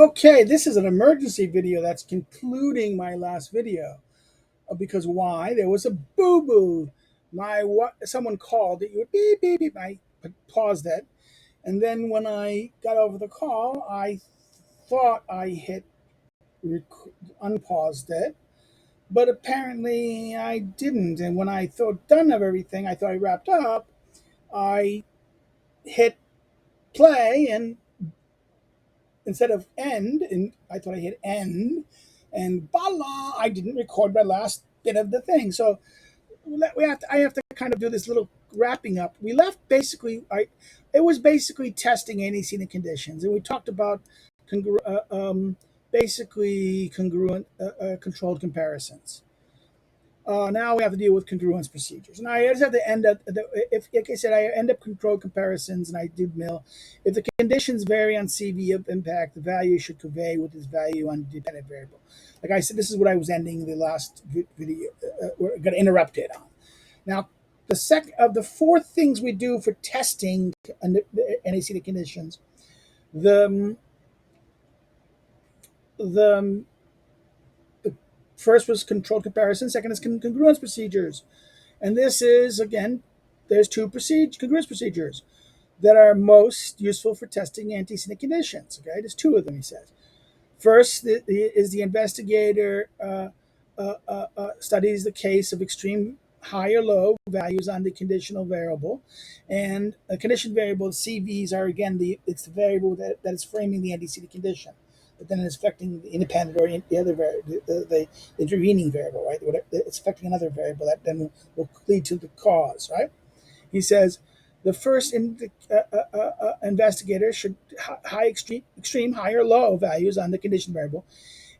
Okay, this is an emergency video that's concluding my last video. Because why? There was a boo-boo. Someone called. It would beep beep beep. I paused it, and then when I got over the call, I thought I hit unpaused it, but apparently I didn't. And when I thought done of everything, I thought I wrapped up. I hit play, and instead of end, and I thought I hit end, and voila, I didn't record my last bit of the thing. So I have to kind of do this little wrapping up. We left basically, it was basically testing antecedent conditions, and we talked about basically congruent controlled comparisons. Now we have to deal with congruence procedures. And I just have to end up, if like I said, I end up controlled comparisons and I do mill. If the conditions vary on CV of impact, the value should convey with this value on the dependent variable. Like I said, this is what I was ending the last video, got interrupted on. Now, the four things we do for testing antecedent conditions, the the the first was controlled comparison. Second is congruence procedures. And this is, again, there's two congruence procedures that are most useful for testing antecedent conditions. Okay, there's two of them, he says. First is the investigator studies the case of extreme high or low values on the conditional variable. And a condition variable, CVs, are, again, it's the variable that is framing the antecedent condition, but then it's affecting the independent or the other the intervening variable, right? It's affecting another variable that then will lead to the cause, right? He says the first investigator should extreme high or low values on the condition variable,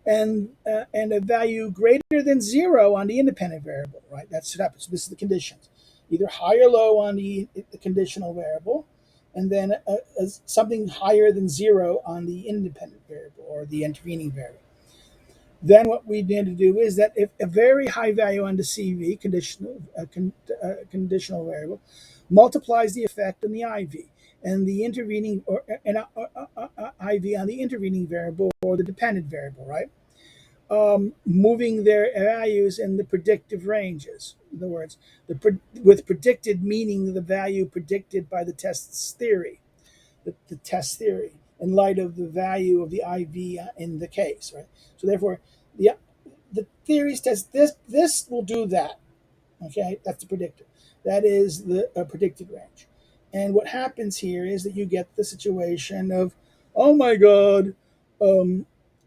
and a value greater than zero on the independent variable, right? That's what happens. So this is the conditions, either high or low on the conditional variable, and then something higher than zero on the independent variable or the intervening variable. Then what we need to do is that if a very high value on the CV, conditional variable, multiplies the effect on the IV and the intervening IV on the intervening variable or the dependent variable, right? Moving their values in the predictive ranges. In other words, with predicted meaning the value predicted by the test's theory, the test theory, in light of the value of the IV in the case, right? So therefore, the theories test this will do that. Okay, that's the predictor. That is the predicted range. And what happens here is that you get the situation of, oh my God,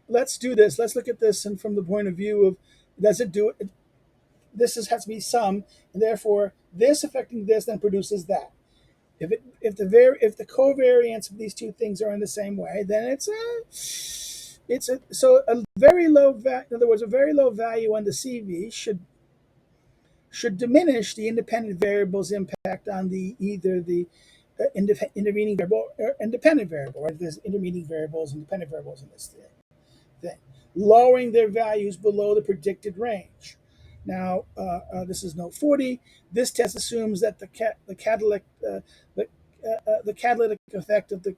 let's do this. Let's look at this, and from the point of view of, does it do it? Has to be sum, and therefore this affecting this then produces that. If the covariance of these two things are in the same way, then it's a very low value. In other words, a very low value on the CV should diminish the independent variable's impact on either the intervening variable or independent variable, right? There's intervening variables and dependent variables in this thing, lowering their values below the predicted range. Now, this is note 40. This test assumes that the catalytic effect of the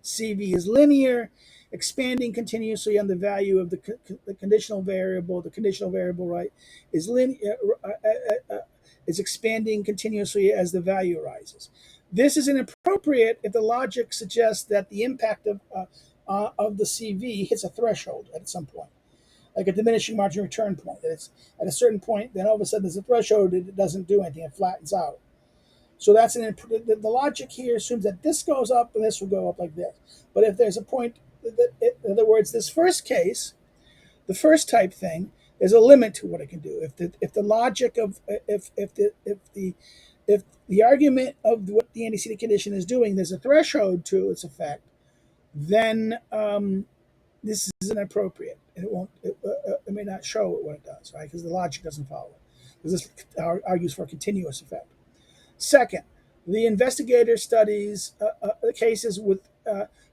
CV is linear, expanding continuously on the value of the conditional variable. The conditional variable, right, is linear, is expanding continuously as the value rises. This is inappropriate if the logic suggests that the impact of the CV hits a threshold at some point, like a diminishing margin return point. That it's at a certain point, then all of a sudden there's a threshold, it doesn't do anything, it flattens out. So that's the logic here assumes that this goes up and this will go up like this. But if there's a point, in other words, this first case, the first type thing, there's a limit to what it can do. If the logic of if the argument of what the antecedent condition is doing, there's a threshold to its effect, then this is inappropriate. It won't. It may not show what it does, right? Because the logic doesn't follow it. Because this argues for a continuous effect. Second, the investigator studies cases with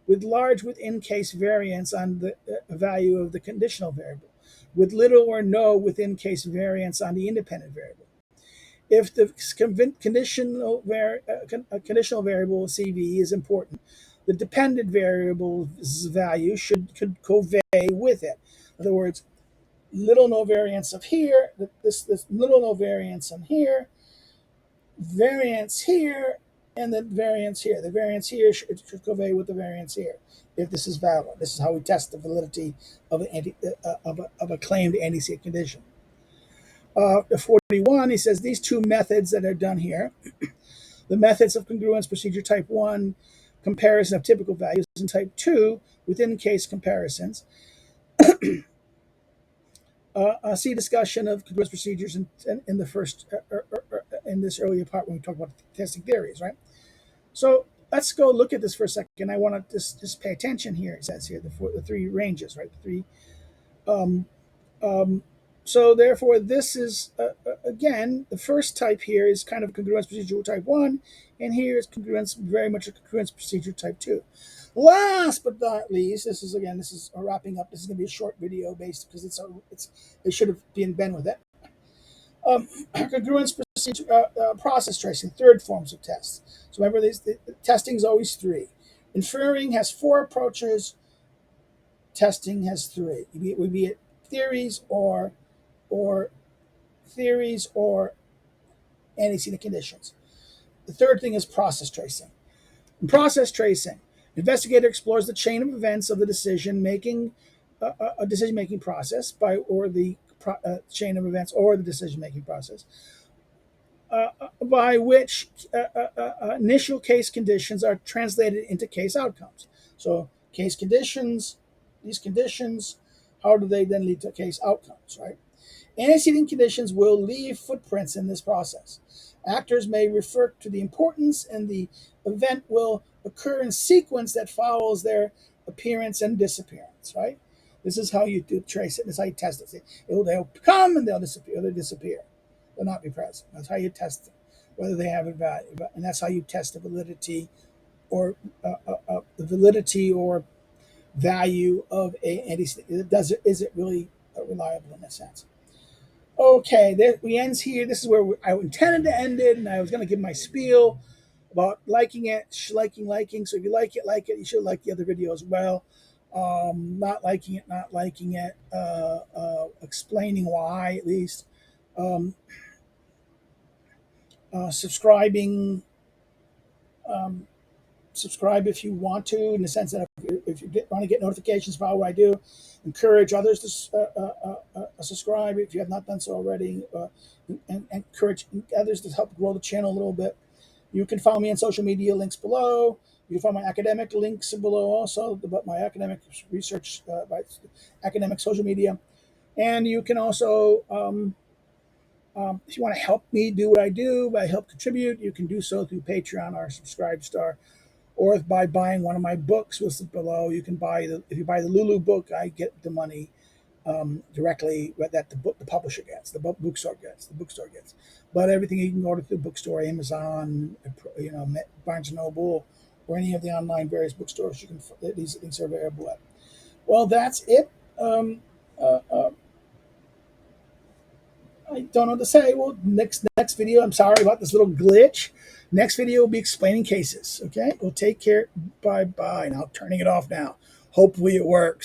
large within-case variance on the value of the conditional variable, with little or no within-case variance on the independent variable. If the conditional variable CV is important, the dependent variable's value could convey with it. In other words, little no variance of here, this little no variance on here, variance here, and then variance here. The variance here should convey with the variance here if this is valid. This is how we test the validity of of a claimed antecedent condition. 41, he says these two methods that are done here, the methods of congruence procedure type 1, comparison of typical values, and type 2, within case comparisons. See discussion of congruence procedures in the first, in this earlier part when we talk about testing theories, right? So let's go look at this for a second. I want to just pay attention here. It says here the three ranges, right? The three. So therefore, this is, again, the first type here is kind of congruence procedure type 1, and here is congruence, very much a congruence procedure type 2. Last but not least, this is wrapping up. This is going to be a short video based because it should have been with it. Congruence procedure, process tracing, third forms of tests. So remember, the testing is always 3. Inferring has 4 approaches. Testing has 3. It would be theories or antecedent conditions. The third thing is process tracing. In process tracing, investigator explores the chain of events of the decision-making process chain of events or the decision-making process by which initial case conditions are translated into case outcomes. So case conditions, these conditions, how do they then lead to case outcomes, right? Antecedent conditions will leave footprints in this process. Actors may refer to the importance, and the event will occur in sequence that follows their appearance and disappearance, right? This is how you trace it. This is how you test it. They'll come and they'll disappear. They'll disappear. They'll not be present. That's how you test them, whether they have a value. And that's how you test the validity or value of a antecedent. Is it really reliable in a sense? Okay, we end here. This is where I intended to end it, and I was going to give my spiel about liking it, liking. So if you like it. You should like the other video as well. Not liking it, explaining why at least. Subscribing. Subscribe if you want to, in the sense that if you want to get notifications about what I do. Encourage others to subscribe if you have not done so already, and encourage others to help grow the channel a little bit. You can follow me on social media, links below. You can find my academic links below also, about my academic research, by academic social media. And you can also, if you want to help me do what I do, help contribute, you can do so through Patreon or Subscribe Star, or by buying one of my books listed below. You can if you buy the Lulu book, I get the money directly that the publisher gets, the bookstore gets. But everything you can order through the bookstore, Amazon, Barnes and Noble, or any of the online various bookstores. These things are available at. Well, that's it. I don't know what to say. Well, next video, I'm sorry about this little glitch. Next video will be explaining cases. Okay, well, take care. Bye. Now turning it off now. Hopefully it works.